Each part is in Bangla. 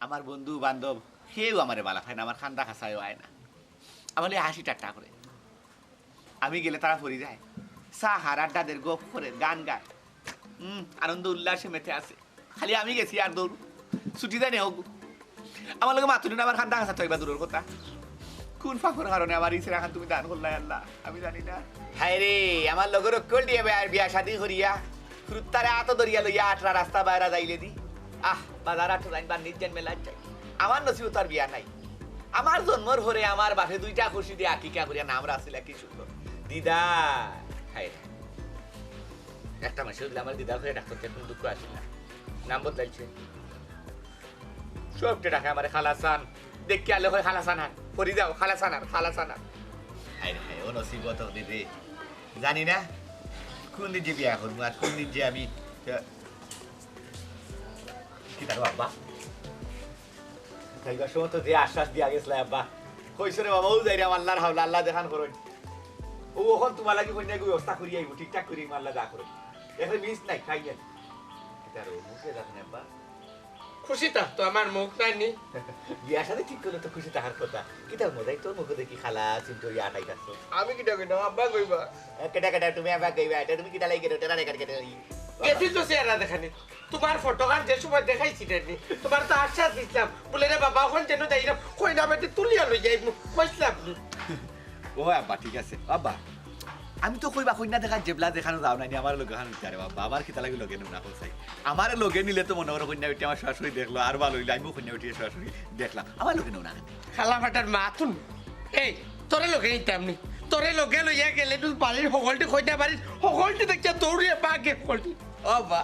আমার বন্ধু বান্ধব কেউ আমারে বালা খায় না, আমার খান্দা খাসায়ও আয় না, আমার হাসি ঠাট্টা করে। আমি গেলে তারা ফরি যায়, সাহার আড্ডাদের গপ করে গান গায়, আনন্দ উল্লাসে মেতে আসে। খালি আমি গেছি আর দৌড় ছুটি দেয় হোক, আমার লোক মাতুনি না, আমার খান্দা খাসা চাইবা দূরের কথা। কোন ফাঁকর কারণে আমার ইসে রাখান তুমি দান করলাই আল্লাহ, আমি জানি না। হায় রে, আমার লগের অক্কল দিয়ে আর বিয়া শাদি করিয়া ফ্রুত্তারে আত দরিয়া লইয়া আটরা রাস্তা বাইরা যাইলে দি। বাজার আট যাইবার নির্জন মেলার চাই, আমার নসিব তার বিয়া নাই। আমার জন্মর হরে আমার বাপে দুইটা খুশি দিয়ে আকিকা করিয়া নাম রাখছিল কি সুন্দর দিদা। হায় রে, একটা মাসে দিলে আমার দিদার হয়ে ডাক্তার কোনো দুঃখ আসিল না, নাম বদলাইছে সবটা টাকা আমার খালাসান দেখি আলে হয় খালাসান আর পরি যাও খালাসান আর খালাসান আর। হায় রে হায়, ও নসিব তো দিদি জানি না কোন দিন যে বিয়া করবো আর কোন দিন যে আমি কি থাকবো। আব্বা তাইবার সময় তো যে আশ্বাস দিয়া গেছিল আব্বা, কইছো রে বাবা ও যাই রে আল্লাহর হাওলা আল্লাহ দেখান করুন, ও ওখন তোমার লাগি কন্যা ব্যবস্থা করি আইব ঠিকঠাক করি আল্লাহ যা করুন, এখন মিস নাই খাইয়েন এটার মুখে দেখেন আব্বা। খুশি তো আমার মুখ নাই নি বিয়ার সাথে ঠিক করলে তো খুশি থাকার কথা। কিটা মজাই তোর মুখে দেখি খালা চিন্টরি আটাই যাচ্ছ। আমি কিটা কইনা আব্বা কইবা কেটা কেটা তুমি আব্বা কইবা, এটা তুমি কিটা লাগি কেটে টেরা রেকাট কেটে গেছি তো চেহারা দেখানি, তোমার ফটোকার যে সময় দেখাইছি নি তোমার তো আশ্বাস দিছিলাম বলে রে বাবা ওখান যেন যাই না কই না বেটে তুলিয়া লই যাই কইছিলাম। ও আব্বা ঠিক আছে আব্বা, আমি তো কইবা কইনা দেখা জেবলা দেখানো যাও নাই আমার লগে খান আরে বাবা আমার কিতা লাগি লগে না কইছাই, আমার লগে নিলে তো মনে করো কইনা বেটি আমার শাশুড়ি দেখলো আর ভালো হইলো, আমিও কইনা বেটি শাশুড়ি দেখলাম, আমার লগে না খালা ফাটার মাতুন। এই তোরে লগে নিতাম নি, তোরে লগে লইয়া গেলে তুই বাড়ির সকলটি কইনা বাড়ির সকলটি দেখিয়া দৌড়িয়ে পাকে সকলটি। ও বা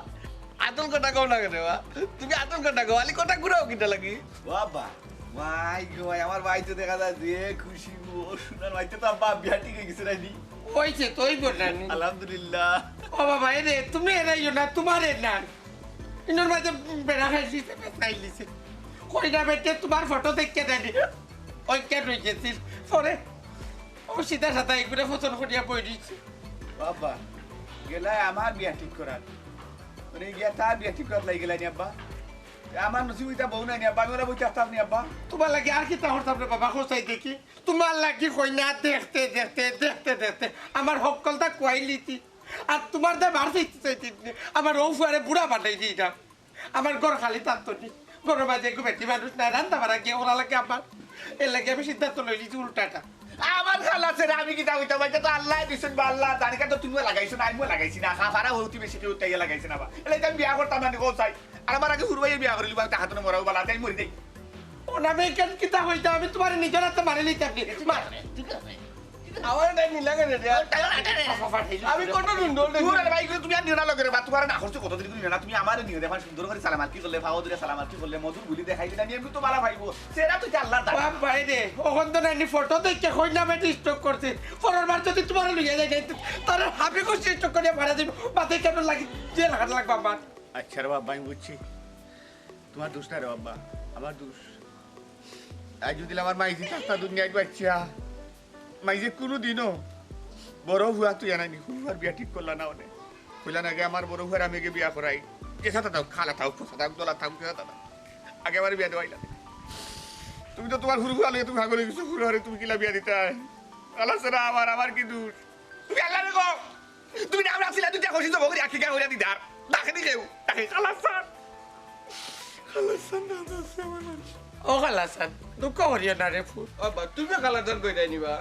আতল কটা কও না কেন বা তুমি আতল কটা কও আলি কটা ঘুরাও কিটা লাগি বাবা ভাই গো ভাই আমার ভাই তো দেখা যায় যে খুশি ও সোনার ভাই তো আব্বা বিয়া ঠিক হয়ে গেছে রানি হইছে তোই বলরানি আলহামদুলিল্লাহ। ও বাবা এরে তুমি এরাইও না তোমার এর না ইনোর মাঝে বেড়া খাইছি চাইলিছে কইনা বেটে তোমার ফটো দেখতে দেনি ওই কেন হইছিল পরে ও সিধা সাদা একবারে ফসল করিয়া বই দিচ্ছে। বাবা গেলা আমার বিয়া ঠিক করার মানে গিয়া তার বিয়া ঠিক করার লাগি গেলানি আব্বা, আমার নসিবিতা বউ নাই আব্বা, আমি ওরা বইতে আসতাম নি আব্বা। তোমার লাগে আর কি তাহর তারপরে বাবা খোঁচাই দেখি তোমার লাগি কইনা দেখতে দেখতে দেখতে দেখতে আমার সকলটা কোয়াইলিটি আর তোমার দা বার চাইতে আমার ও ফুয়ারে বুড়া পাঠাই দিয়েছিলাম, আমার ঘর খালি তান্তনি ঘরের মাঝে একটু বেটি মানুষ না রান্না বাড়া গিয়ে ওরা লাগে আমার এর লাগে আমি সিদ্ধান্ত লই লিছি উল্টাটা। আমার খালা ছেড়ে আমি কি যাইতাম, এটা তো আল্লাহ দিছেন বা আল্লাহ জানি তো তুমি লাগাইছো না আমিও লাগাইছি না, খাফারা হইতি বেশি কেউ তাইয়া লাগাইছে না বা এলে আমি বিয়া করতাম না কোথায় আর আমার আগে হুরবাই বিয়া করিলি বা টাকা তো মরাও বালা তাই মরি দেই ও নামে কেন কিতা হইতা আমি তোমার নিজের হাতে মারি নিতে আপনি আমার টাইম নিলা কেন রে আমি কত দিন দৌড় তুমি আর ভাই তুমি আর নিও না লগে বা তোমার না খরচ কত দিন নিও না, তুমি আমারে নিও দেখো সুন্দর করে সালামাত কি করলে ফাও দূরে সালামাত কি করলে মধুর গুলি দেখাই দিলা নি আমি তো বালা ভাইবো সেরা তো আল্লাহর দান। বাপ ভাই রে ওখান তো নাইনি ফটো দেখে কই নামে স্টক করছে পরের বার যদি তোমার লইয়া যায় তার হাবি খুশি স্টক করে ভাড়া দিব বাতে কেন লাগি যে লাগাত লাগবা আমার। আচ্ছা রে বাবা আমি বুঝছি তোমার দোষ না রে বাবা, আমার দোষ। আজ যদি আমার মাইজি থাকতা দুনিয়ায় বাচ্চা মাইজে কোনোদিনও বড় হুয়া তুই জানাইনি হুয়ার বিয়া ঠিক করলা না অনেক কইলা না আগে আমার বড় হুয়ার আমি আগে বিয়া করাই কেসা থাক খালা থাক খোসা থাক দোলা থাক কেসা থাক আগে আমার বিয়া দেওয়াইলা। তুমি তো তোমার হুরু হুয়া লইয়া তুমি ভাগলে কিছু হুরু হরে তুমি কিলা বিয়া দিতে আল্লাহ সেরা আমার কি দোষ তুমি আল্লাহ রে গো তুমি নাম রাখছিলা দুইটা খুশি তো বগরি আখি গাওয়া দিদার তাকে দি কেউ তাকে খালাসান খালাসান না দোষ আমার ও খালাসান দুঃখ করিও না রে ফুল। ও বা তুমি কালাদান কই যাই নিবা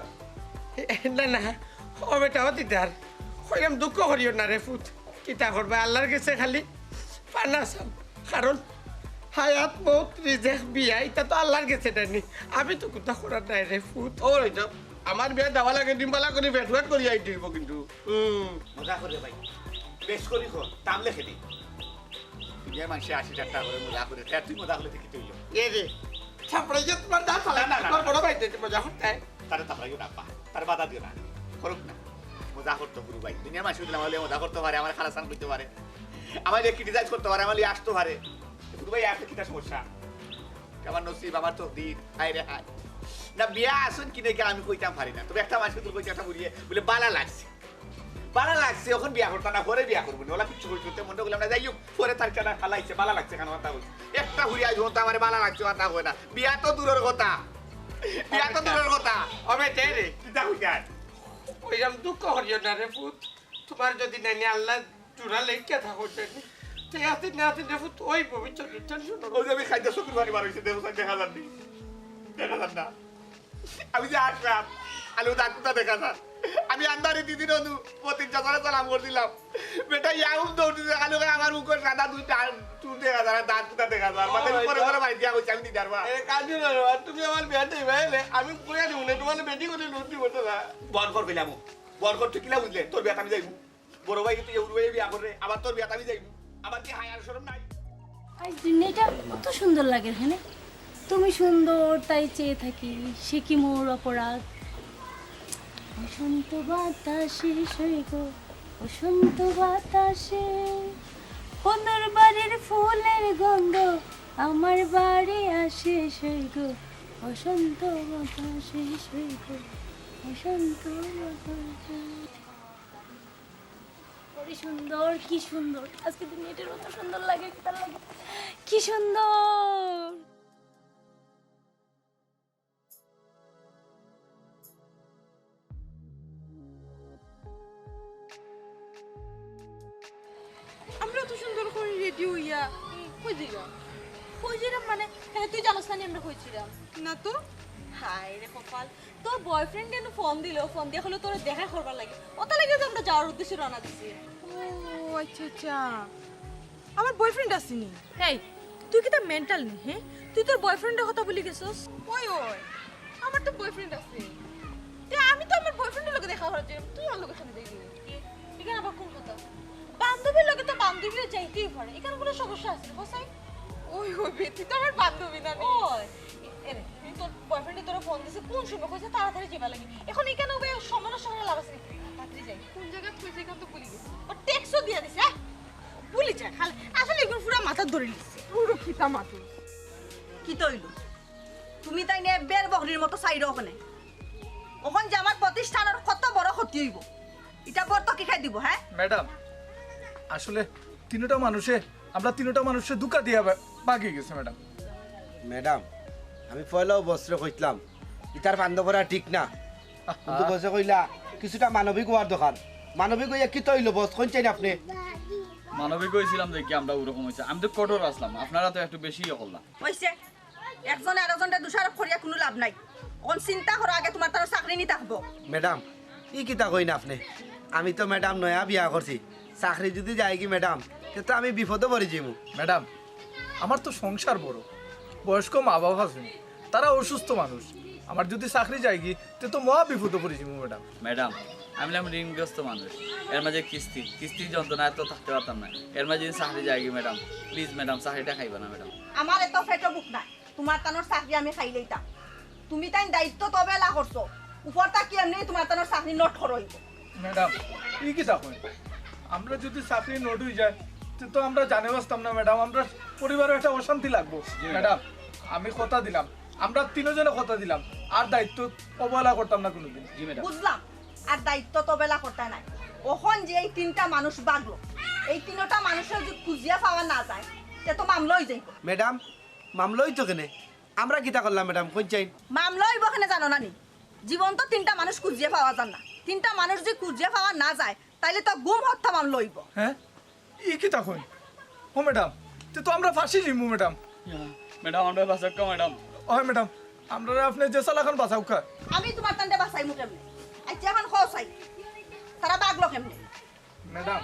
না না ও বেটা ও দিদার কইলাম দুঃখ করিও না রে ফুট কিতা করবা আল্লাহর কাছে খালি পানা চাও কারণ হায়াত মৌত রিজেক বিয়া এটা তো আল্লাহর কাছে দেয়নি আমি তো কোথা করার নাই রে ফুট। ও রইতা আমার বিয়া দেওয়া লাগে ডিম্বালা করে ভেটুয়াট করি আই দিব কিন্তু মজা করে ভাই বেশ করি খো দাম লেখে দি দুনিয়ার মানুষে 80 টাকা করে মজা করে তুই মজা হলে দেখি তুই এ রে ছাপড়াই যে তোমার দাঁত ফালাই না, না, তোমার না। বড় ভাই দিতে মজা করতে তারে তাপড়াইও না পা তার বাধা দিও না করুক না মজা করতে গুরু ভাই দুনিয়ার মানুষ দিলাম হলে মজা করতে পারে আমার খালাসান করতে পারে আমার ক্রিটিসাইজ করতে পারে আমার আসতে পারে গুরু ভাই আসলে কিটা সমস্যা আমার নসিব আমার তো দিন হায় রে হায় না বিয়া আসুন কিনে কে আমি কইতাম পারি না তবে একটা মানুষ তোর কইতে একটা বুড়িয়ে বলে বালা লাগছে লাগছে এখন বিয়া করতে না পরে বিয়া করবো ওলা কিছু করতে মনে করলাম না যাই হোক পরে তার কেনা খালাইছে ভালো লাগছে কেন কথা বলছে একটা ঘুরি আজ হতো আমার ভালো লাগছে কথা হয় না বিয়া তো দূরের কথা বিয়া তো দূরের কথা হবে তাই রে কিতা কইতার ওইরকম দুঃখ করিও না রে পুত তোমার যদি নাইনি আল্লাহ চূড়া লেখা থাকো ঠিক আছে না আছে রে পুত ওই ভবিষ্যৎ টেনশন ওই যে আমি খাইতে শুক্রবারই বার হয়েছে দেখা যান দেখা যান না আমি যে আসলাম আলু দাঁত কুতা দেখা যান আমি আন্দারে দিদি নদু প্রতিজ্ঞা করে সালাম করে দিলাম বেটা ইয়াউম দৌড়িতে আলু আমার মুখের সাদা দুইটা চুল দেখা যায় দাঁত কুতা দেখা যায় মানে পরে পরে বাড়ি দিয়া কইছি আমি দিদার বা কাজে না তুমি আমার বিয়াতে ভাইলে আমি কইয়া দিব না তোমার বেটি করে লুট দিব না বর কর কইলাম বর কর তুই কিলা বুঝলে তোর বিয়াত আমি যাইব বড় ভাই তুই উড়বে বিয়া করে আবার তোর বিয়াত আমি যাইব আমার কি হায়ার শরম নাই আজ দিনটা কত সুন্দর লাগে এখানে তুমি সুন্দর তাই চেয়ে থাকি সে কি মোর অপরাধ বসন্ত বাতাসে সৈগ বসন্ত বাতাসে বন্ধুর বাড়ির ফুলের গন্ধ আমার বাড়ি আসে সৈগ বসন্ত বাতাসে সৈগ বসন্ত বাতাসে কি সুন্দর কি সুন্দর আজকে দিনটার কত সুন্দর লাগে কি সুন্দর আমরা তো সুন্দর করে রেডি হইয়া কই দিলাম মানে হ্যাঁ তুই জানোস না আমরা কইছিলাম না তো হাই রে কপাল তোর বয়ফ্রেন্ড কেন ফোন ফোন দিয়ে হলো তোর দেখা করবার লাগে ওটা লাগে যে আমরা যাওয়ার উদ্দেশ্যে রওনা দিছি ও আচ্ছা আমার বয়ফ্রেন্ড আসেনি এই তুই কি তা মেন্টাল নি হ্যাঁ তুই তোর বয়ফ্রেন্ডের কথা বলি গেছস ওই আমার তো বয়ফ্রেন্ড আছে আমি তো আমার বয়ফ্রেন্ডের লগে দেখা করার জন্য তুই আমার লগে সাথে দেখবি এখানে আবার কোন কথা বান্ধবীর লগে তো বান্ধবীরা যাইতেই পারে এখানে কোনো সমস্যা আছে হোসাই ওই তুই তো আমার বান্ধবী না ওই এরে তোর বয়ফ্রেন্ডে তোরা ফোন দিছে কোন সময় কইছে তাড়াতাড়ি যাবা লাগে এখন এখানে ওই সময় লাভ আছে তাড়াতাড়ি যাই কোন জায়গা কইছে এখন তো ভুলি গেছি ও টেক্সও দিয়া দিছে ভুলি যা খালি আসলে এগুলো পুরো মাথা ধরে নিছে পুরো খিতা মাথা কি তৈল তুমি তাই নে বের বকরির মতো চাইরো ওখানে ওখান যে আমার প্রতিষ্ঠানের কত বড় ক্ষতি হইব এটা বর তো কি খাই দিব হ্যাঁ ম্যাডাম আসলে তিনটা মানুষে দুকা দিয়া বাকি গেছে ম্যাডাম ম্যাডাম আমি পয়লাও বস্ত্র কইতলাম ইটার বান্ধবরা ঠিক না কিন্তু বসে কইলা কিছুটা মানবিক হওয়ার দরকার মানবিক হইয়া কি তৈল বস কইছেন আপনি মানবিক হয়েছিলাম দেখি আমরা ওরকম হয়েছে আমি তো কঠোর আসলাম আপনারা তো একটু বেশি করলাম হইছে একজনে আরেকজনটা দোষারোপ করিয়া কোনো লাভ নাই কোন চিন্তা করো আগে তোমার তার চাকরি নি থাকবো ম্যাডাম ই কিতা কই না আপনি আমি তো ম্যাডাম নয়া বিয়া করছি চাকরি যদি যাই কি ম্যাডাম তো আমি বিপদে পড়ে যাবো ম্যাডাম আমার তো সংসার বড় বয়স্ক মা বাবা আছেন তারা অসুস্থ মানুষ আমার যদি চাকরি যায় কি তো মহা বিপদে পড়ে যাবো ম্যাডাম ম্যাডাম আমি ঋণগ্রস্ত মানুষ এর মাঝে কিস্তি যন্ত্রণা এত থাকতে পারতাম না এর মাঝে চাকরি যায় কি ম্যাডাম প্লিজ ম্যাডাম চাকরিটা খাইবা না ম্যাডাম আমার এত ফেটো বুক নাই তোমার তানোর চাকরি আমি খাই লইতাম তুমি তাই দায়িত্ব তবেলা করছো উপরটা কি এমনি তোমার তানোর চাকরি নট করইব ম্যাডাম ই কিতা কই আমরা যদি চাকরি নোট হয়ে যায় তো আমরা জানে বাসতাম না ম্যাডাম আমরা পরিবারে একটা অশান্তি লাগবো ম্যাডাম আমি কথা দিলাম আমরা তিনজনে কথা দিলাম আর দায়িত্ব অবহেলা করতাম না কোনোদিন জি ম্যাডাম বুঝলাম আর দায়িত্ব তবেলা করতে নাই ওখন যে এই তিনটা মানুষ বাগলো এই তিনটা মানুষের যদি খুঁজিয়া পাওয়া না যায় তে তো মামলা হয়ে যাইব ম্যাডাম মামলা হইতো কেনে আমরা কিতা করলাম ম্যাডাম কইছেন মামলা হইব কেনে জানো না নি জীবন তো তিনটা মানুষ খুঁজিয়া পাওয়া যান না তিনটা মানুষ যদি খুঁজিয়া পাওয়া না যায় তাইলে তো গুম হত্যা মামলা হইব হ্যাঁ ই কিতা কই ও ম্যাডাম তো আমরা ফাঁসি দিমু ম্যাডাম ম্যাডাম আমরা বাসাক্কা ম্যাডাম ও ম্যাডাম আমরা আপনি যে সালাখান বাঁচাও খা আমি তোমার তান্ডে বাসাই মু কেমনে আচ্ছা এখন খসাই তারা বাগলো কেমনে ম্যাডাম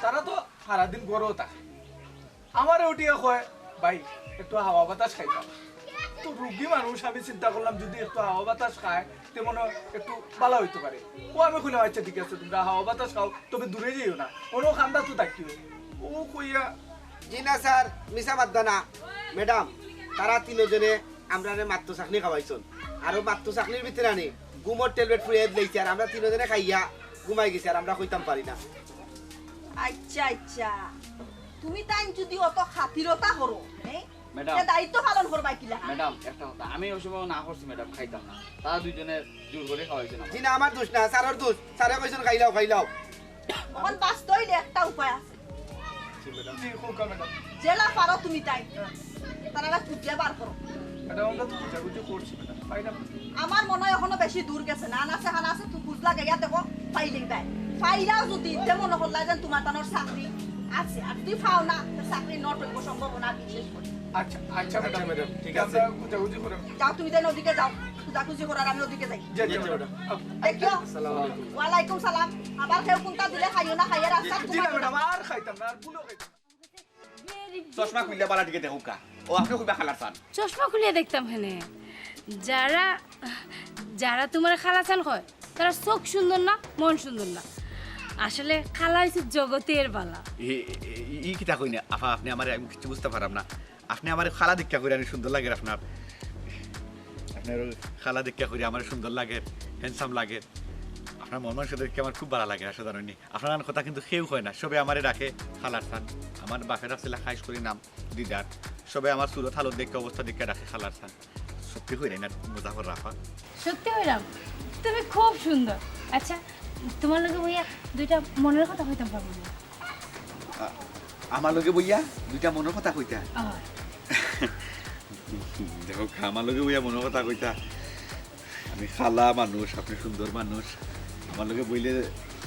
তারা তো সারাদিন গরও থাকে আমার উঠিয়া কয় ভাই একটু হাওয়া বাতাস খাইতাম তো রুগী মানুষ আমি চিন্তা করলাম যদি একটু হাওয়া বাতাস খায় তেমন একটু ভালো হইতে পারে ও আমি কইলাম আচ্ছা ঠিক আছে তোমরা হাওয়া বাতাস খাও তবে দূরে যেও না কোনো খান্দা তো থাকিও ও কইয়া জি না স্যার মিছা বাদ না ম্যাডাম তারা তিনজনে আমরা মাত্র চাকনি খাওয়াইছন আর মাত্র চাকনির ভিতরে আনি গুমর ট্যাবলেট ফুয়ে দিয়েছি আর আমরা তিনজনে খাইয়া ঘুমাই গেছি আর আমরা কইতাম পারি না আচ্ছা আচ্ছা তুমি তাই যদি অত খাতিরতা করো হ্যাঁ ম্যাডাম দায়িত্ব পালন করবা কিলা ম্যাডাম একটা কথা আমি ওই সময় না করছি ম্যাডাম খাইতাম না তারা দুইজনে জোর করে খাওয়াইছে না জি না আমার দোষ না স্যারের দোষ স্যারে কইছেন খাইলাও খাইলাও এখন বাঁচতে হইলে একটা উপায় আছে জি হোকা ম্যাডাম জেলা পারো তুমি তাই তারা খুঁজে বার করো ম্যাডাম আমরা তো বুঝাবুঝি করছি ম্যাডাম পাইলাম আমার মনে হয় এখনো বেশি দূর গেছে না আছে হানা আছে তুই খুঁজলা গাইয়া দেখো পাইলেই পাই পাইলাও যদি যেমন হল্লা যেন তোমার তানোর চাকরি আছে আর তুই পাও না চাকরি নট হইব সম্ভাবনা বিশেষ করে আচ্ছা আচ্ছা ম্যাডাম ঠিক আছে আমরা বুঝাবুঝি করে যাও তুমি তাই নদীকে যাও খুঁজাখুঁজি করার আমি ওদিকে যাই জি জি ম্যাডাম দেখিও ওয়ালাইকুম সালাম আবার কেউ কোনটা দিলে খাইও না খাইয়ে রাস্তা জি ম্যাডাম আর খাইতাম না আর বুলো খাইতাম চশমা খুললে বালা দিকে দেখো কা ও আপনি কইবা খালার চান চশমা খুলিয়ে দেখতাম হেনে যারা যারা তোমার খালাচান হয় তারা চোখ সুন্দর না মন সুন্দর না আসলে খালা হয়েছে জগতের বালা ই কিতা কই না আফা আপনি আমার আমি কিছু বুঝতে পারলাম না আপনি আমার খালা দীক্ষা করে আমি সুন্দর লাগে আপনার আপনার খালা দীক্ষা করে আমার সুন্দর লাগে হ্যান্ডসাম লাগে আপনার মন মানুষ দেখে আমার খুব ভালো লাগে আসলে জানি আপনার কথা কিন্তু কেউ হয় না সবে আমারে রাখে খালার সান আমার বাপের আসলে খাইস করি নাম দিদার সবে আমার সুরত হালত দেখে অবস্থা দেখে রাখে খালার সান সত্যি হই না মুজাফর রাফা সত্যি হইলাম তুমি খুব সুন্দর আচ্ছা তোমার লগে ভাইয়া দুইটা মনের কথা হইতাম পারবো না আমার লগে বইয়া দুইটা মনের কথা কইতা আর দেখো আমার লগে বইয়া মনের কথা কইতা আমি খালা মানুষ আপনি সুন্দর মানুষ আমার লগে বইলে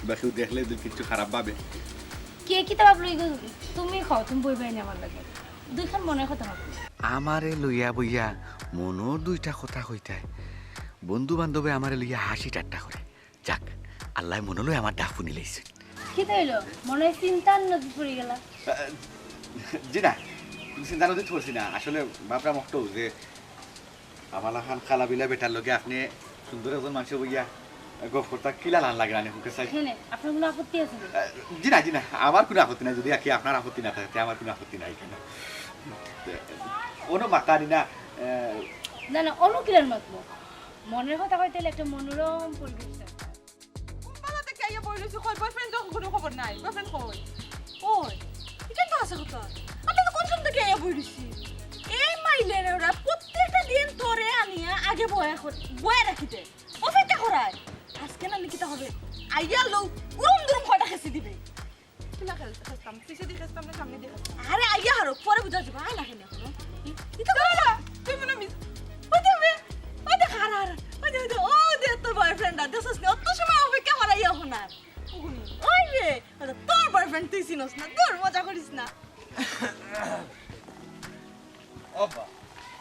বা কেউ দেখলে কিছু খারাপ ভাবে কে কি তা ভাবলো তুমি খাও তুমি বই বাইনি আমার লাগে দুইখান মনের কথা ভাবো আমারে লইয়া বইয়া মনোর দুইটা কথা কইতায় বন্ধু বান্ধবে আমারে লইয়া হাসি ঠাট্টা করে যাক আল্লাহ মনলই আমার ডাক শুনি লাইছে কি তাইলো মনে হয় চিন্তার নদী পড়ে গেলা জি না চিন্তা নদী পড়ছি না আসলে বাপরা মক্ত যে আমার খান খালা বিলা বেটার লগে আপনি সুন্দর একজন মানুষ বইয়া গপ করতে কিলা লান লাগে না হুকে চাই হ্যাঁ আপনার কোনো আপত্তি আছে জি না আমার কোনো আপত্তি নাই যদি কি আপনার আপত্তি না থাকে আমার কোনো আপত্তি নাই কেন কোনো মাতারি না না না অনুকিলের মতো মনের কথা কইতে একটা মনোরম পরিবেশ দরকার বালাতে কাইয়া বইলছি কই বয়ফ্রেন্ড তো কোনো খবর নাই বয়ফ্রেন্ড কই ওই এটা তো আছে কথা আমি তো কোন সময় থেকে আইয়া বইলছি এই মাইলের ওরা প্রত্যেকটা দিন তোরে আনিয়া আগে বয়া রাখিতে অপেক্ষা করায় আজকে না লিখিতে হবে আইয়া লোক উরুম দুরুম কয়টা খেসি দিবে কিলা খেলতাম পিছে দিয়ে খেলতাম না সামনে দিয়ে আরে আইয়া হারো পরে বুঝা যাবে আয় না কেন এটা বলা তুই মনে মিস ওই দেবে ওই দেখ হারা হারা ওই দে ও দে তোর বয়ফ্রেন্ড আর দেশস নে অত সময় অপেক্ষা করাইয়া হনা ওই রে তোর বয়ফ্রেন্ড তুই চিনস না তোর মজা করিস না অবা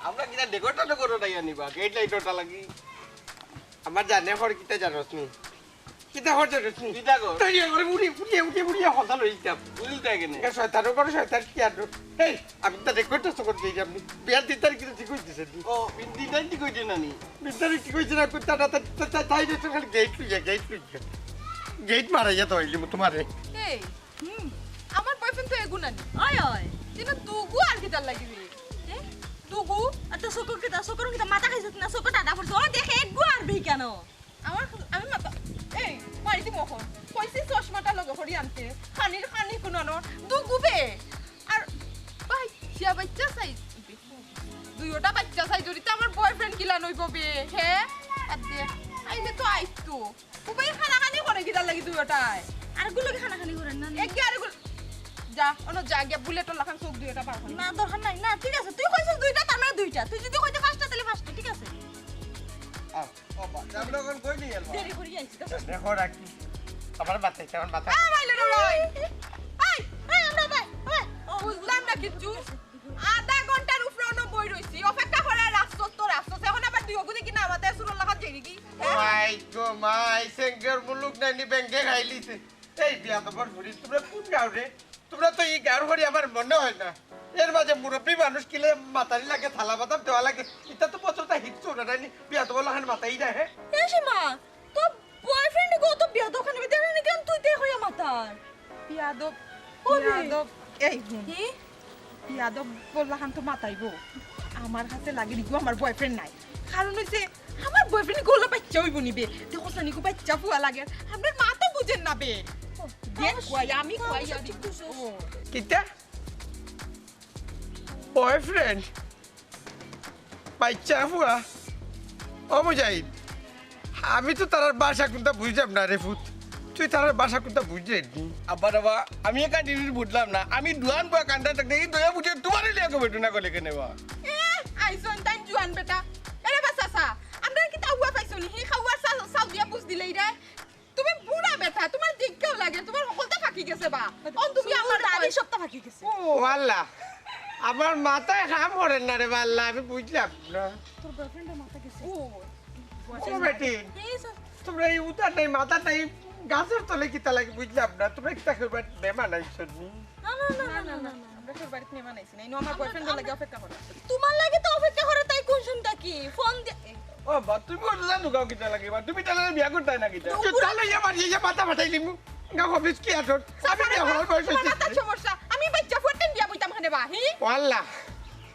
আমরা কিনা ডেকোরটা করো নাই আনিবা গেট লাইটটা লাগি আমার জানে হর কিতা জানোস নি কিতা হর জানোস নি কিতা গো তুই আমার মুড়ি হতা লইতাম বুঝতে কেনে এ শয়তান করে শয়তান কি আর এই আমি তো ডেকোরটা করতে যাই আপনি বিয়ার দিতার কি ঠিক হইতেছে ও বিন্দিটাই ঠিক হইছে না নি বিন্দারি ঠিক হইছে না কুত্তাটা তাই যে খালি গেট মারাইয়া তো হইলি তোমারে এই আমার বয়ফ্রেন্ড তো এগুনা নি আয় আয় কিন্তু তুগু আর কি তার লাগি দিলি তুগু আর তো সকর কি মাথা খাইছিস না সকর দাদা পড়ছ ও দেখে এগু আর বি কেন আমি মাথা এই মারিতি মখন কইছি চশমাটা লগো করি আনতে খানি কোন ন দুগু বে আর ভাই সিয়া বাচ্চা চাই দুইটা বাচ্চা চাই যদি আমার বয়ফ্রেন্ড কিলা নইব বে হে আর দে আইলে তো আইতো উপায় খানি করে কি তার লাগি দুইটাই আর গুলোকে খানি করেন না এক আর যা অন যা গিয়া বুলেটর লাখান চোখ দুইটা পার না দরকার নাই না ঠিক আছে তুই কইছিস দুইটা তার মানে দুইটা তুই যদি কইতে পাঁচটা তাহলে পাঁচটা ঠিক আছে ও বা আমরা কোন কই নি এলবা দেরি করি আইছি দেখো রাখি আমার মাথায় কেমন মাথা আই ভাইলে রে ভাই আই আমরা ভাই বুঝলাম না কিচ্ছু আধা ঘন্টার উপরে অন বই রইছি অপেক্ষা করে রাস্তা এখন আবার তুই ওগুলি কিনা আমাদের সুরল লাখান যাই নাকি মাই গো মাই সেঙ্গের মুলুক নাইনি ব্যাংকে খাইলিছে এই বিয়া তো বড় ভরি তোমরা কোন গাঁও রে তোমরা তো এই গাঁর ভরি আমার মনে হয় না এর মাঝে মুরব্বী মানুষ কিলে মাতারি লাগে থালা বাদাম দেওয়া লাগে এটা তো বছরটা হিটছো না রানি বিয়া তো বলহান মাতাই না হে এই সীমা তো বয়ফ্রেন্ড গো তো বিয়া দোকানে বিদে না কেন তুই তে হইয়া মাতার বিয়াদব এই কি বিয়াদব বললাম তো মাতাইবো আমার হাতে লাগি দিগো আমার বয়ফ্রেন্ড নাই কারণ হইছে আমার বয়ফ্রেন্ড গোলা বাচ্চা হইব নিবে দেখো সানিকো বাচ্চা ফুয়া লাগে আমার মা তো বুঝেন না বে দেখ কই আমি কই কিটা বয়ফ্রেন্ড বাচ্চা ফুয়া ও মুজাহিদ আমি তো তার বাসা কোনটা বুঝলাম না রে ফুত তুই তার বাসা কোনটা বুঝলি আব্বা বাবা আমি একা ডিউটি বুঝলাম না আমি দুয়ান বয়া কান্দা থাকতে এই দয়া বুঝে তোমার লিয়াকে বেটু না গলে কেনে বা আইসন তাই জুয়ান বেটা এরে বাসাসা আমরা কি তাওয়া পাইছনি হি খাওয়া সাউদিয়া বুঝ দিলেই রে তুমি বুড়া বেটা তোমার জিজ্ঞাও লাগে তোমার হলতা ফাঁকি গেছে বা অন তুমি আমার দাড়ি সপ্তাহ ফাঁকি গেছে ও আল্লাহ আমার মাথায় খাম পড়ে না রে আল্লাহ আমি বুঝলাম না তোর বয়ফ্রেন্ডের মাথা গেছে ও ও বেটি তোমরা এই উতার নাই মাথা নাই গাছের তলে কিতা লাগে বুঝলাম না তোমরা কিতা করবে বেমা নাই শুনি না আমরা তোর বাড়িতে নেমা নাইছি না ইনো আমার বয়ফ্রেন্ডের লাগে অপেক্ষা করে তোমার লাগে তো অপেক্ষা করে তাই কোন শুনতা কি ফোন ও বা তুমি ওটা জানো গাও কিতা লাগে বা তুমি তাহলে বিয়া করতে না কিতা তাহলে আমার এই মাথা ফাটাই লিমু গাও অফিস কি আটর আমি বিয়া হওয়ার বয়স হইছে মাথা সমস্যা আমি বাচ্চা ফুটেন বিয়া বইতাম খানে বা হি আল্লাহ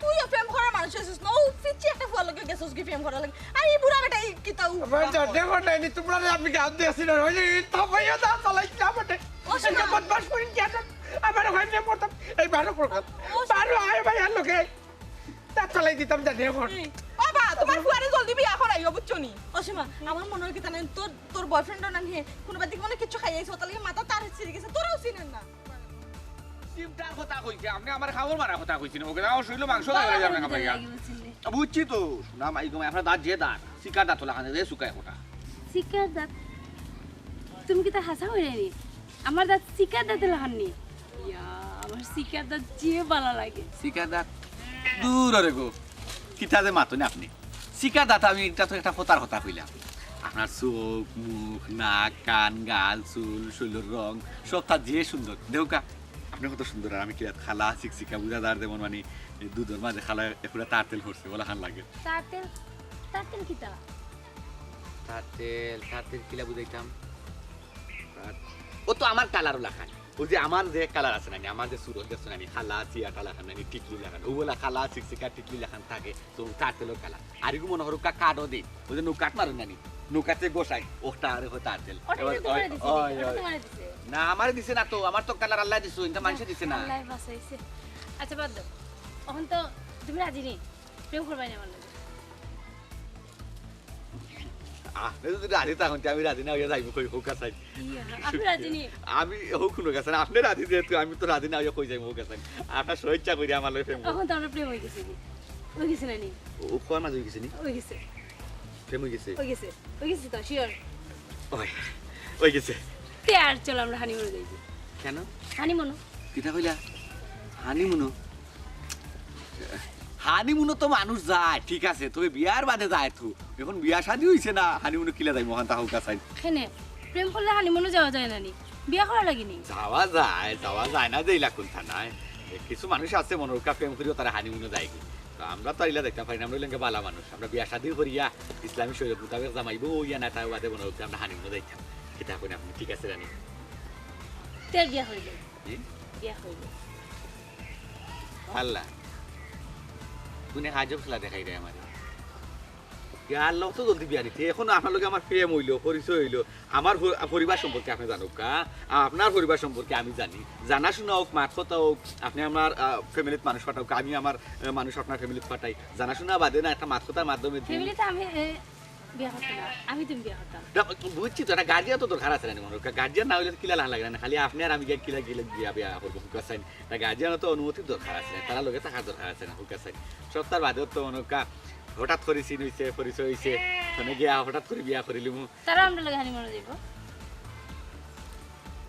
তুই প্রেম করার মানুষ আছিস না ও ফিচি একটা ফুয়া লাগে গেছস কি প্রেম করার লাগে আর এই বুড়া বেটা এই কি তাও আমার জর্দে নাই নি তোমরা আমি গাও দিয়েছি না ওই তবাইয়া দা চালাই না বটে ওসে বদমাশ করি কি আটর আমার হইছে পড়তাম এই বারো প্রকার বারো আয় ভাই আর লোকে তা চালাই দিতাম জানি এখন বাবা তোমার ফুয়ারে জলদি বিয়া করাইও বুঝছনি অসীমা আমার মনে হয় কি জানেন তোর বয়ফ্রেন্ডও না নিয়ে কোনো বাদিক মনে কিছু খাইয়াইছো তাহলে মাথা তার ছিড়ে গেছে তোরাও চিনেন না চিমটার কথা কইছে আপনি আমার খাবার মারা কথা কইছেন ওকে দাও শৈল মাংস খাই যাবেন আপনি বুঝছি তো না মাই গো আপনার দাঁত যে দাঁত শিকার দাঁত হলা খানে রে শুকায় কোটা শিকার দাঁত তুমি কি তা হাসা হইরে নি আমার দাঁত শিকার দাঁত লাহাননি ইয়া আমার শিকার দাঁত যে ভালো লাগে শিকার দাঁত দূর রে গো কিতা যে মাতনে আপনি শিকার দাঁত আমি একটা ফোতার কথা কইলাম আপনার চোখ মুখ নাক কান গাল চুল শৈলর রং সব তার যে সুন্দর দেউকা আপনি কত সুন্দর আর আমি কি খালা শিক্ষিকা বুঝাদার যেমন মানে দুধের মাঝে খালা এপুরা তার তেল করছে বলা খান লাগে তার তেল কিতা তার তেল কিলা বুঝাইতাম ও তো আমার কালারও লাখান ও যে আমার যে কালার আছে না আমার যে সুরত আছে না খালা চিয়াটা লাখান না টিকলি লাখান ও বলা খালা শিক্ষিকা টিকলি লাখান থাকে তো তার তেলের কালার আর এগুলো মনে করো কাঠও দিই ও যে নৌকাট মারো নানি নৌকাতে গোসাই ওটা আর তার তেল না আমার দিছে না তো আমার তো কালার আল্লাহ দিছো এটা মানুষে দিছে না আল্লাহ বাঁচাইছে আচ্ছা বাদ দাও এখন তো তুমি রাজি নেই প্রেম করবাই না আমার লাগে আপনি যদি রাজি তখন আমি রাজি না হইয়া যাইব কই হোক আসাই আপনি রাজি নেই আমি হোক কোনো গেছেন আপনি রাজি যেহেতু আমি তো রাজি না হইয়া কই যাইব হোক আসাই আপনার স্বেচ্ছা করি আমার লগে প্রেম এখন তো আমরা প্রেম হয়ে গেছি হয়ে গেছে না নি ও কোন মাঝে গেছে নি হয়ে গেছে প্রেম হয়ে গেছে হয়ে গেছে তো শিওর ওই গেছে তে আর চল আমরা হানিমুনে যাইব কেন হানিমুন কিটা কইলা হানিমুনো তো মানুষ যায় ঠিক আছে তবে বিয়ার বাদে যায় তো এখন বিয়া শাদী হইছে না হানিমুনো কিলা যাই মহান তাহু কাছাই কেনে প্রেম করলে হানিমুনে যাওয়া যায় না নি বিয়া করা লাগেনি যাওয়া যায় না দেইলা কোনটা নাই কিছু মানুষ আছে মনোরকা প্রেম করিও তারা হানিমুনে যায় কি আমরা তো আইলা দেখতে পারি না আমরা লঙ্গে বালা মানুষ আমরা বিয়া শাদী করিয়া ইসলামী শরীয়ত মোতাবেক জামাইবো ইয়া না তাই বাদে মনোরকা আমরা হানিমুনে যাইতাম কিতা কই আপনি ঠিক আছে রানী তেল বিয়া হইল আল্লাহ তুমি আজব খেলা দেখাই রে আমার ইয়ার লোক তো জলদি বিয়া দিতে এখন আপনার লোক আমার প্রেম হইলো পরিচয় হইলো আমার পরিবার সম্পর্কে আপনি জানুক কা আপনার পরিবার সম্পর্কে আমি জানি জানা শোনা হোক মাঠ কথা হোক আপনি আমার ফ্যামিলিতে মানুষ পাঠাও আমি আমার মানুষ আপনার ফ্যামিলিতে পাঠাই জানা শোনা বাদে না একটা মাঠ কথার মাধ্যমে ফ্যামিলিতে আমি বিয়া করতাম না আমি তুমি বিয়া করতাম বুঝছি তো একটা গার্জিয়ান তো দরকার আছে না মনে গার্জিয়ান না হইলে কিলা লাগে না খালি আপনি আর আমি কিলা গেলে বিয়া করবো হুকাসাইন তা গার্জিয়ানও তো অনুমতির দরকার আছে তারা লোকে থাকার দরকার আছে না হুকাসাইন সপ্তাহ বাদেও তো অনুকা হঠাৎ করে চিন হইছে পরিচয় হইছে মানে গিয়া হঠাৎ করে বিয়া করিলি তারা আমরা লাগে হানিমুনে যাইব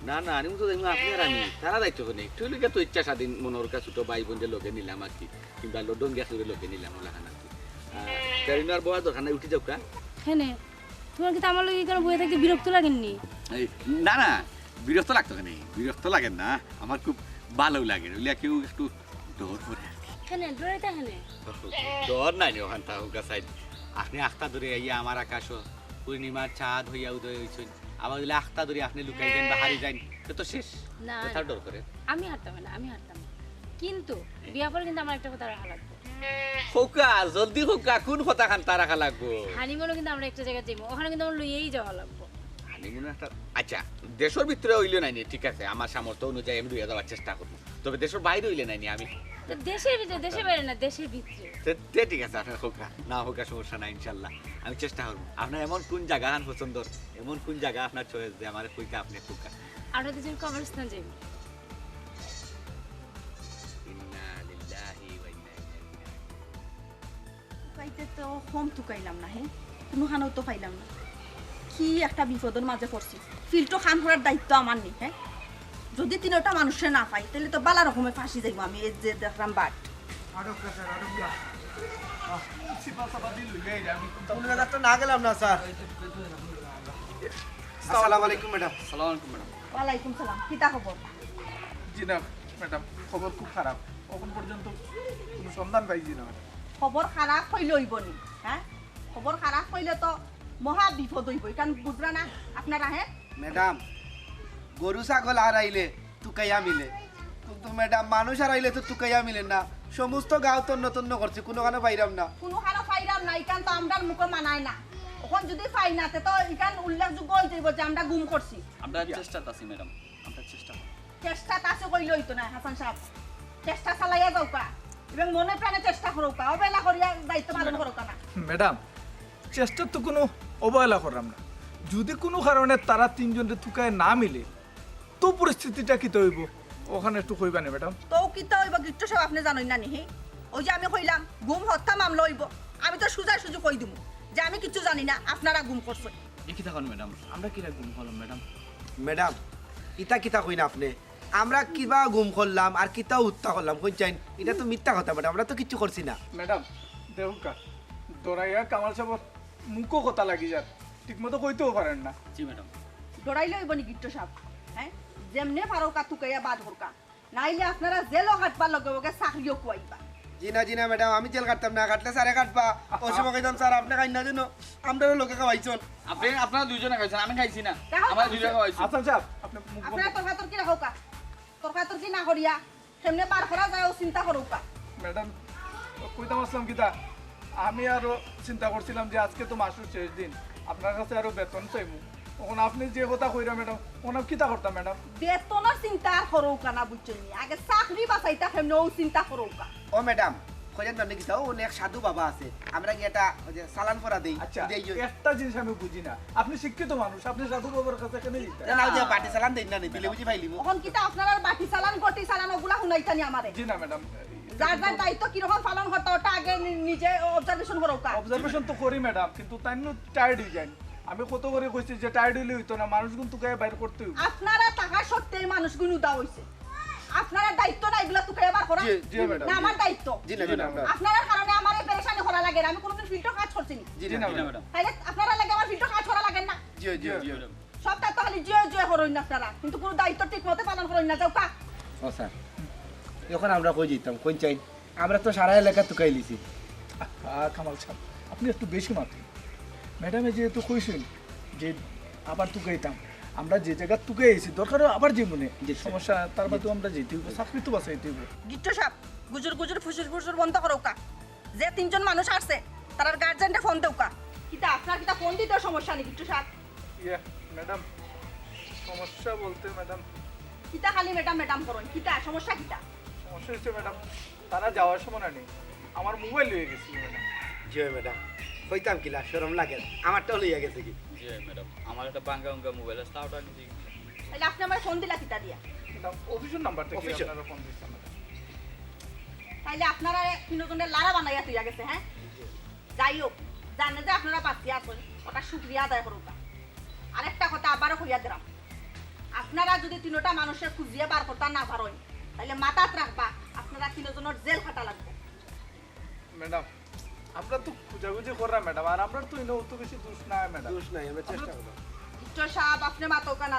না আমি তো যাইব আপনি আর আমি তারা দায়িত্ব নেই একটু লোকে তো ইচ্ছা স্বাধীন মনোর কাছে ছোট ভাই বোন যে লোকে নিলাম আর কি কিংবা লডন গ্যাস লোকে নিলাম ওলাখান আর কি আর বয়া দরকার নাই উঠে যাও কা হেনে তোমার কি আমার লগে কেন বইয়ে থাকতে বিরক্ত লাগেননি না বিরক্ত লাগতো কেন বিরক্ত লাগেন না আমার খুব ভালো লাগে ওইলা কেউ একটু ডর করে হেনে ডরাইতা হেনে ডর নাই রে ওখান তা সাইড আপনি আখতা ধরে আইয়া আমার আকাশ পূর্ণিমার চাঁদ হইয়া উদয় হইছেন আবার যদি আখতা ধরে আপনি লুকাই যান বা হারি যান তো শেষ না কোথাও ডর করে আমি হারতাম না কিন্তু বিয়া পরে কিন্তু আমার একটা কথা রাখা লাগবে হোকা জলদি হোকা কোন কথা খান তা রাখা লাগবো হানিমুনে কিন্তু আমরা একটা জায়গায় যাইব ওখানে কিন্তু আমরা লইয়েই যাওয়া লাগবে হানিমুন একটা আচ্ছা দেশের ভিতরে হইলে নাইনি ঠিক আছে আমার সামর্থ্য অনুযায়ী আমি 2 যাওয়ার চেষ্টা করবো তবে দেশের বাইরে হইলে নাইনি আমি তো দেশের ভিতরে দেশের বাইরে না দেশের ভিতরে ঠিক আছে আপনার হোক না হোক সমস্যা নাই ইনশাল্লাহ আমি চেষ্টা করবো আপনার এমন কোন জায়গা পছন্দ এমন কোন জায়গা আপনার চয়েস যে আমার কইকা আপনি কইকা আমরা দুজন কবরস্থান যাই ইন্না লিল্লাহি ওয়া ইন্না ইলাইহি পাইতে তো কম টুকাইলাম না হে কোনো খানও তো পাইলাম না কি একটা বিপদের মাঝে পড়ছি ফিল্টো খান করার দায়িত্ব আমার নেই হ্যাঁ যদি তিনটা মানুষের না পাই তাহলে তো বালা রকমের ফাঁসি যাইব আমি এই যে দেখলাম বাট না গেলাম না স্যার আসসালামু আলাইকুম ম্যাডাম সালাম আলাইকুম ম্যাডাম ওয়ালাইকুম সালাম কিতা খবর জি না ম্যাডাম খবর খুব খারাপ এখন পর্যন্ত কোনো সন্ধান পাইছি না খবর খারাপ হইলে হইব নি হ্যাঁ খবর খারাপ হইলে তো মহা বিপদ হইব কারণ বুঝরা না আপনারা হ্যাঁ ম্যাডাম গরু ছাগল হারাইলে তুকাইয়া মিলে কিন্তু ম্যাডাম মানুষ হারাইলে তো তুকাইয়া মিলে না সমস্ত গাঁও তন্ন তন্ন করছি কোনোখানে পাইরাম না কোনো খানো পাইরাম না ইকান তো আমরার মুখে মানায় না এখন যদি পাই না তো ইকান উল্লেখযোগ্য হয়ে যাইব যে আমরা গুম করছি আমরা চেষ্টা আছি ম্যাডাম আমরা চেষ্টা চেষ্টা তাছে কইলে হইতো না হাসান সাহেব চেষ্টা চালাইয়া যাও কা এবং মনে প্রাণে চেষ্টা করো কা অবহেলা করিয়া দায়িত্ব পালন করো কা না ম্যাডাম চেষ্টা তো কোনো অবহেলা করলাম না যদি কোনো কারণে তারা তিনজনের তুকায় না মিলে তো পরিস্থিতিটা কি তো হইব ওখানে একটু কইবা না ম্যাডাম তো কিতা হইব গিট্টো সব আপনি জানেন না নি ওই যে আমি কইলাম গুম হত্যা মামলা হইব আমি তো সুজাই সুযোগ কই দিমু যে আমি কিছু জানি না আপনারা গুম করছেন কি থাকুন ম্যাডাম আমরা কিরা গুম হলাম ম্যাডাম ম্যাডাম ইতা কিতা কই না আপনি আমরা কিবা গুম করলাম আর কিতা হত্যা করলাম কই চাইন এটা তো মিথ্যা কথা ম্যাডাম আমরা তো কিছু করছি না ম্যাডাম দেউকা দরাইয়া কামাল সাহেব মুখও কথা লাগি যার ঠিকমতো কইতেও পারেন না জি ম্যাডাম ডরাইলে হইব নি গিট্টো সাহেব হ্যাঁ যেমনে পারো কা তুকাইয়া বাদ হরকা নাইলে আপনারা জেলও কাটবার লগে লগে চাকরিও কুয়াইবা জি না ম্যাডাম আমি জেল কাটতাম না কাটলে স্যারে কাটবা ওই সময় কইতাম স্যার আপনি খাই না জানো আমরা লোকে খাওয়াইছন আপনি আপনারা দুইজনে খাইছেন আমি খাইছি না দেখো, আমার দুইজনে খাইছি আচ্ছা সাহেব আপনি মুখ বন্ধ আপনারা তরকাতরকি রাখো কা তরকাতরকি না করিয়া সেমনে পার করা যায় ও চিন্তা করো কা ম্যাডাম কইতাম আসলাম কিতা আমি আরো চিন্তা করছিলাম যে আজকে তো মাসের শেষ দিন আপনার কাছে আরো বেতন চাইমু এখন আপনি যে কথা কইরা ম্যাডাম ওনা কিতা করতাম ম্যাডাম বেতনের চিন্তা আর করো কা না বুঝছেন আগে চাকরি বাঁচাইতা সেমনে ও চিন্তা করো কা ও ম্যাডাম কইলেন না কি তাও অনেক সাধু বাবা আছে আমরা কি এটা ওই যে সালান পরা দেই আচ্ছা দেই যে একটা জিনিস আমি বুঝি না আপনি শিক্ষিত মানুষ আপনি সাধু বাবার কাছে কেন দিতে না যে বাটি সালান দেই না দিলে বুঝি পাইলিমু এখন কিতা আপনারা বাটি চালান গটি চালান ওগুলা শুনাইতানি আমারে জি না ম্যাডাম যার যার দায়িত্ব কিরকম পালন করতে ওটা আগে নিজে অবজারভেশন করো কা অবজারভেশন তো করি ম্যাডাম কিন্তু তাই টায়ার্ড হয়ে যায় আমি কত করে কইছি যে টায়ার্ড হইলে হইতো না মানুষ কিন্তু গায়ে বাইর করতে হইব আপনারা টাকা সত্যি মানুষগুলো উদা হইছে আপনারা দায়িত্ব না এগুলা তুকে এবার করা জি, জি, ম্যাডাম, না আমার দায়িত্ব জি না ম্যাডাম আপনারা কারণে আমার এই পেরেশানি করা লাগে না। আমি কোনোদিন ফিল্টার কাজ করছি না জি জি না না ম্যাডাম ম্যাডাম তাইলে আপনারা লাগে আমার ফিল্টার কাজ করা লাগে না জি জি জি সব দায়িত্ব খালি জিয়ে জিয়ে করুন না আপনারা কিন্তু কোনো দায়িত্ব ঠিক মতো পালন করুন না যাও কা ও স্যার এখন আমরা কই যেতাম কোন চাই আমরা তো সারা এলাকা তুকাই লিছি কামাল সাহেব আপনি একটু বেশি মাত্র ম্যাডামে যেহেতু কইছেন যে আবার তুকাইতাম আমরা যে জায়গা তুকে এসেছি দরকার আবার যে মনে যে সমস্যা তার বাদে আমরা যেতে হইব চাকরি তো বাঁচাইতে হইব গিট্টু সাহেব গুজুর গুজুর ফুসুর ফুসুর বন্ধ করো কা যে তিনজন মানুষ আসছে তার গার্জেনটা ফোন দেও কা কিতা আপনার কিতা ফোন দিতে সমস্যা নেই গিট্টু সাহেব ইয়া ম্যাডাম সমস্যা বলতে ম্যাডাম কিতা খালি ম্যাডাম ম্যাডাম করুন কিতা সমস্যা কিতা সমস্যা হচ্ছে ম্যাডাম তারা যাওয়ার সময় না নেই আমার মোবাইল হয়ে গেছিল ম্যাডাম জি ম্যাডাম কইতাম কিলা শরম লাগে আমারটাও লইয়া গেছে কি জি ম্যাডাম আমার একটা বাঙ্গা বাঙ্গা মোবাইল আছে তাওটা নিতে তাহলে আপনি আমার ফোন দিলা কিতা দিয়া ম্যাডাম অফিসের নাম্বার থেকে অফিসের। আপনারা ফোন দিচ্ছেন ম্যাডাম তাইলে আপনারা তিনজনের লারা বানাইয়া তুইয়া গেছে হ্যাঁ যাই হোক জানে যে আপনারা পাচ্ছি আসুন ওটা শুক্রিয়া আদায় করুক আরেকটা কথা আবারও কইয়া দিলাম আপনারা যদি তিনটা মানুষের খুঁজিয়ে বার করতে না পারেন তাহলে মাথাত রাখবা আপনারা তিনজনের জেল খাটা লাগবে ম্যাডাম আমরা তো খুঁজাখুঁজি করলাম ম্যাডাম আর আমরা তো ইনো তো বেশি দোষ না ম্যাডাম দোষ নাই আমরা চেষ্টা করব ঈশ্বর সাহেব আপনি মাতো কানা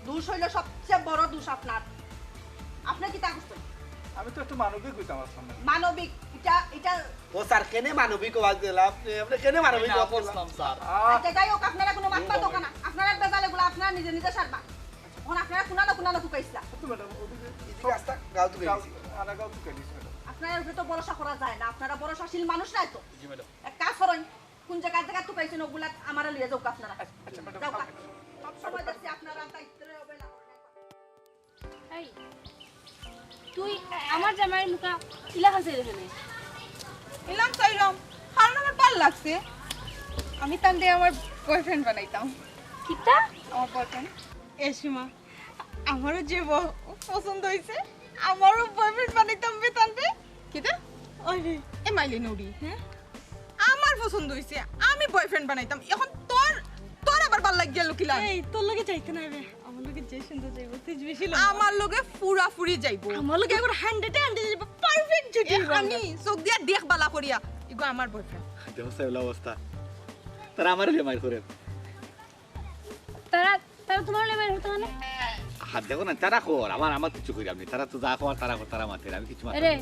দোষ হইলে সবচেয়ে বড় দোষ আপনার আপনি কি তা করছেন আমি তো একটু মানবিক হইতাম আসলাম ম্যাডাম মানবিক এটা এটা ও স্যার কেনে মানবিক আওয়াজ দিলাম আপনি কেনে মানবিক আওয়াজ দিলাম বললাম স্যার আচ্ছা যাই হোক আপনারা কোনো মাত পাতো কানা আপনারা বেজালে গুলো আপনারা নিজে নিজে সারবা এখন আপনারা কুনানো কুনানো কুকাইছিলা ম্যাডাম ওদিকে এদিকে আস্তা গাও তুকে গেছি আনাগাও তো কেলিস ম্যাডাম আপনারা উপরে তো ভরসা করা যায় না আপনারা ভরসাশীল মানুষ নাই তো জি ম্যাডাম এক কাজ করেন কোন জায়গা জায়গা টুকাইছেন ওগুলা আমারে লিয়ে যাও আপনারা আচ্ছা ম্যাডাম যাও কা। সব সময় দেখছি আপনারা দায়িত্বে অবহেলা করেন এই তুই আমার জামাইয়ের মুখা ইলা খাসে রেখে এলাম চাইলাম কারণ আমার ভাল লাগছে আমি তান দিয়ে আমার বয়ফ্রেন্ড বানাইতাম কিতা আমার বয়ফ্রেন্ড এসিমা আমারও যে পছন্দ হয়েছে আমারও বয়ফ্রেন্ড বানাইতাম বেতানতে কিতা ওই এ মাইলি নুরি হ্যাঁ আমার পছন্দ হয়েছে আমি বয়ফ্রেন্ড বানাইতাম এখন তোর তোর আবার ভাল লাগ গেল কিলা এই তোর লগে যাইতে না রে আমার লগে যে সুন্দর যাইব তুই বেশি আমার লগে ফুরা ফুরি যাইবো আমার লগে একবার 100 যাইব পারফেক্ট জুটি আমি চোখ দিয়া দেখ বালা করিয়া ইগো আমার বয়ফ্রেন্ড দেখো সাইলা অবস্থা তারা আমার মাইর করে তারা তারা তোমার লেভেল হতো না হাত দেখো না তারা কর আমার কিছু করি আপনি তারা তো যা খাওয়ার তারা কর তারা মাথের আমি কিছু মাথা আরে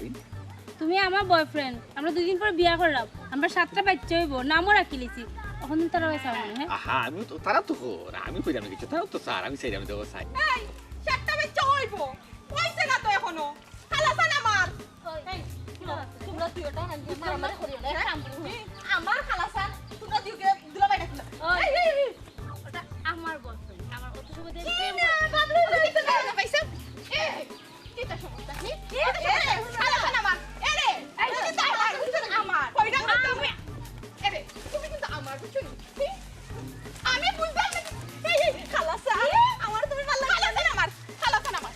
তুমি আমার বয়ফ্রেন্ড আমরা দুই দিন পর বিয়া করলাম আমরা 7টা বাচ্চা হইব নামও রাখি লিছি এখন তারা হইছে না হ্যাঁ আহা আমি তো তারা তো কর আমি কই আমি কিছু তারা তো স্যার আমি চাই আমি দেখো চাই এই সাতটা বাচ্চা হইব হইছে না তো এখনো খালাসান আমার এই তোমরা তুই ওটা মারামারি করিও না আমার খালাসান তোমরা দিকে দিলা বাইনা কিনা এই ওটা আমার বয়ফ্রেন্ড আমার অত সময় দিয়ে প্রেম বাবলু হইছে না পাইছ এই কিটা সমস্যা কি খালাসান আমার এরে কিটা আমার কইরা আমি এরে তুমি কিন্তু আমার বুঝছনি আমি বুঝলাম না এই খালাসান আমার তুমি ভালো খালাসান আমার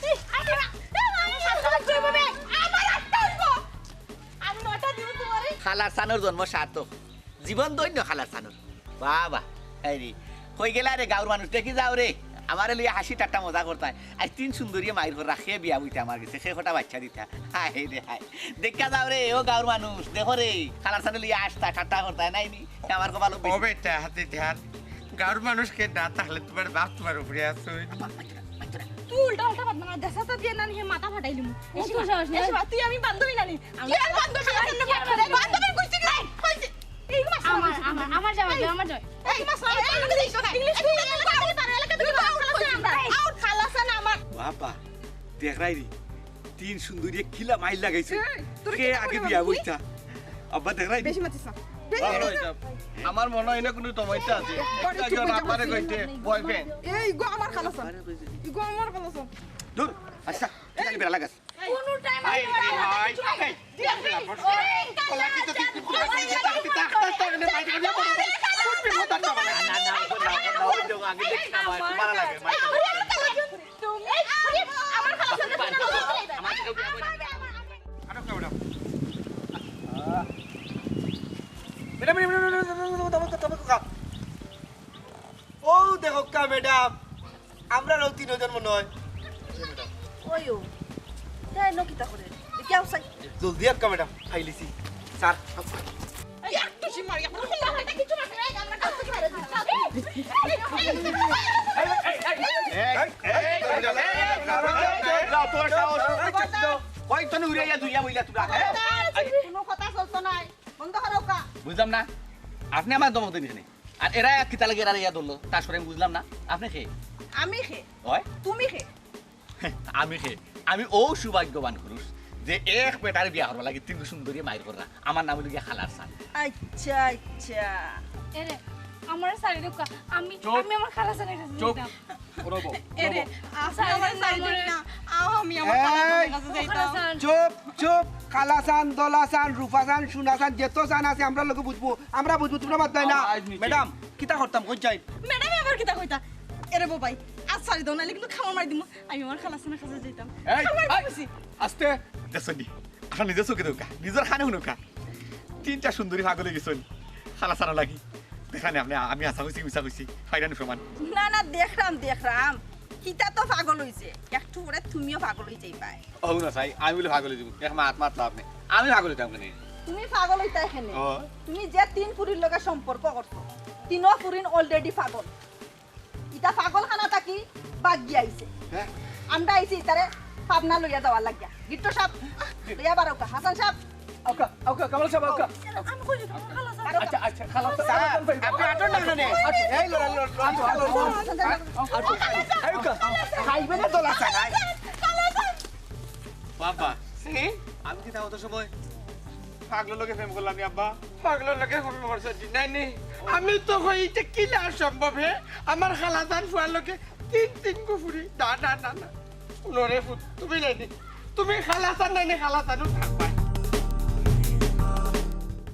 আমি নটা দিব তোমারে খালার সানোর জন্ম সার্থক জীবন দৈন্য খালার সানোর বাবা এই কই গেলা রে গাঁর মানুষ দেখি যাও রে আমার লিয়ে হাসি ঠাট্টা মজা করতায় আজ 3 সুন্দরী মাইর ঘর রাখে বিয়া বুইতে আমার গেছে সে কটা বাচ্চা দিতা হাই রে হাই দেখা যাও রে ও গাঁর মানুষ দেখো রে খালার সানো লিয়ে আসতা ঠাট্টা করতায় নাইনি আমার কো ভালো ও বেটা হাতে ধ্যান গাঁর মানুষকে না তাহলে তোমার বাপ তোমার উপরে আছে তুই উল্টা উল্টা বাদ না দেশাটা দিয়ে নানি হে মাথা ফাটাইলি মু এসে সাহস না এসে তুই আমি বান্ধবী নানি আমি বান্ধবী বান্ধবী কইছি কি কইছি এই মাস আমার জামাই আমার জামাই এই মাস এই দিছ না ইংলিশ তুই তার এলাকা তুই আউট খালাসান আমার বাবা দেখ রাই রে 3 সুন্দরী কিলা মাইল লাগাইছে কে আগে বিয়া বুইতা আব্বা দেখ রাই বেশি মাতিস আমার মনে হয় না কোনো টমাইটা আছে একজন আপনারে কইতে বয়ফ্রেন্ড এই গো আমার খালাসান ইগো আমার খালাসান দূর আচ্ছা খালি বেলা লাগাস কোন টাইম হাই হাই কলা কি তো কি ও দেখো কা ম্যাডাম আমরা রও 3 জন মনে হয় ওইও তাই নকিতা করে দেখাও সাই জলদি আক্কা ম্যাডাম খাইলিছি স্যার একটু সিমারি একটা কিছু না আমরা কাছে ছেড়ে কোনো কথা চলতো নাই বন্ধ করো কা বুঝলাম না আপনি আমার দমক দিন আর এরা কিতা লাগে এরা ইয়া ধরলো তার সরে বুঝলাম না আপনি খে আমি খে হয় তুমি খে আমি খে আমি ও সৌভাগ্যবান পুরুষ যে এক পেটার বিয়া হওয়ার লাগে 3 সুন্দরী মাইর করা আমার নাম হলো গিয়া খালার সান আচ্ছা আচ্ছা এরে আমার সারি রুকা আমি আমি আমার খালাসানের কাছে চুপ যাইতাম করবো এরে আমার সাইড না আমি আমার কাছে যাইতাম খালাসান চুপ চুপ কালাসান দলাসান রূপাসান সুনাসান যেত সান আছে আমরা লোক বুঝবো আমরা বুঝবো তোমরা বাদ না আজ নিচে। ম্যাডাম কিতা করতাম কই যাই ম্যাডাম আবার কিতা কইতা এরে বাবাই আজ সারি দাও নালে কিন্তু খাওয়া মারি দিমু আমি আমার খালাসানের কাছে যাইতাম এই আস্তে দেখছি আপনার নিজের চোখে দৌকা নিজের খানে শুনুকা 3টা সুন্দরী পাগলে গেছেন খালা সারা লাগি দেখানে আপনি আমি আশা হইছি মিশা হইছি ফাইরানি প্রমাণ না না দেখরাম কিতা তো পাগল হইছে একটু পরে তুমিও পাগল হই যাইবা ও না চাই আমি বলে পাগলে দিব এক মাত লাভ নেই আমি পাগলে যাবো কেন তুমি পাগল হইতা এখানে ও তুমি যে 3 পুরীর লগে সম্পর্ক করছো 3 পুরিন অলরেডি পাগল ইটা পাগল খানা থাকি বাগ গিয়াইছে হ্যাঁ আমরা আইছি তারে পাবনা লইয়া যাওয়ার লাগিয়া গিট্টো সাহেব লইয়া বারোকা হাসান সাহেব ওকা ওকা কামাল সাহেব ওকা আমি কই খালাস আচ্ছা আচ্ছা খালাস আপনি আটন না নে এই লড়া ওকা খাইবে না দলাসান বাবা আমি কি তাও তো সময় পাগলের লগে প্রেম করলাম নি আব্বা পাগলের লাগে ফোন করছে নাই নি আমি তো কইতে কি না সম্ভব হে আমার খালাজান ফুয়ার লোকে তিন কুফুরি না না না না নরে ফুট তুমি নাই তুমি খালাজান নাই খালাজানও থাক